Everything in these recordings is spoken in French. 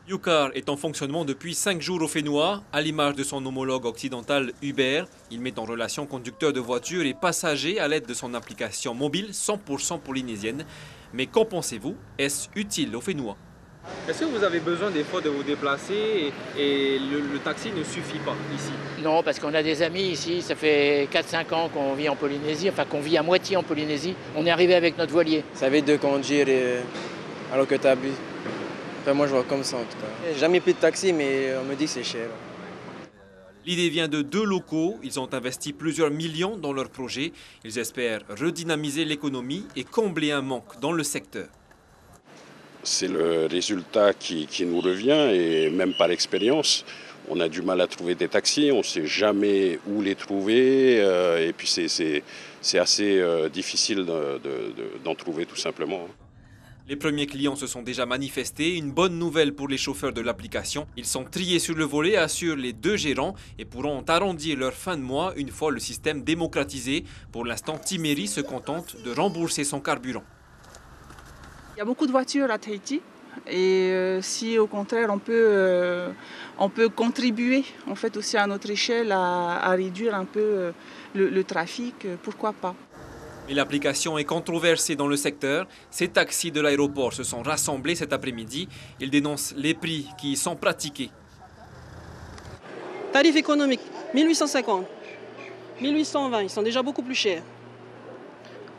YouCar est en fonctionnement depuis 5 jours au Fénois. À l'image de son homologue occidental Uber, il met en relation conducteurs de voitures et passagers à l'aide de son application mobile 100% polynésienne. Mais qu'en pensez-vous? Est-ce utile au Fénois? Est-ce que vous avez besoin des fois de vous déplacer et le taxi ne suffit pas ici? Non, parce qu'on a des amis ici, ça fait 4-5 ans qu'on vit en Polynésie, enfin qu'on vit à moitié en Polynésie. On est arrivé avec notre voilier. Ça évite de conduire alors que tu abuses. Enfin, moi je vois comme ça en tout cas. J'ai jamais pris de taxi mais on me dit que c'est cher. L'idée vient de 2 locaux. Ils ont investi plusieurs millions dans leur projet. Ils espèrent redynamiser l'économie et combler un manque dans le secteur. C'est le résultat qui nous revient et même par expérience, on a du mal à trouver des taxis, on ne sait jamais où les trouver et puis c'est assez difficile d'en trouver tout simplement. Les premiers clients se sont déjà manifestés. Une bonne nouvelle pour les chauffeurs de l'application. Ils sont triés sur le volet, assurent les 2 gérants et pourront arrondir leur fin de mois une fois le système démocratisé. Pour l'instant, Timéry se contente de rembourser son carburant. Il y a beaucoup de voitures à Tahiti et si au contraire on peut contribuer en fait aussi à notre échelle à réduire un peu le trafic, pourquoi pas. Mais l'application est controversée dans le secteur. Ces taxis de l'aéroport se sont rassemblés cet après-midi. Ils dénoncent les prix qui y sont pratiqués. Tarif économique, 1850, 1820, ils sont déjà beaucoup plus chers.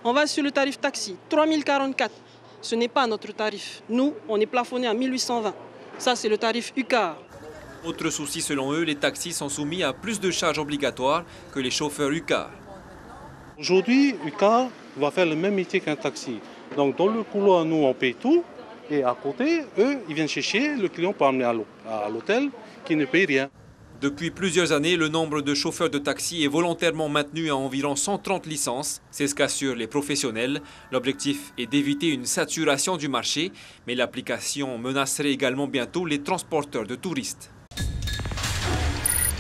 On va sur le tarif taxi, 3044. Ce n'est pas notre tarif. Nous, on est plafonné à 1820. Ça, c'est le tarif UCAR. Autre souci selon eux, les taxis sont soumis à plus de charges obligatoires que les chauffeurs UCAR. Aujourd'hui, UCAR va faire le même métier qu'un taxi. Donc dans le couloir, nous, on paye tout. Et à côté, eux, ils viennent chercher le client pour amener à l'hôtel qui ne paye rien. Depuis plusieurs années, le nombre de chauffeurs de taxi est volontairement maintenu à environ 130 licences. C'est ce qu'assurent les professionnels. L'objectif est d'éviter une saturation du marché, mais l'application menacerait également bientôt les transporteurs de touristes.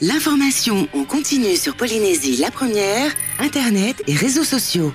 L'information en continu sur Polynésie la première, Internet et réseaux sociaux.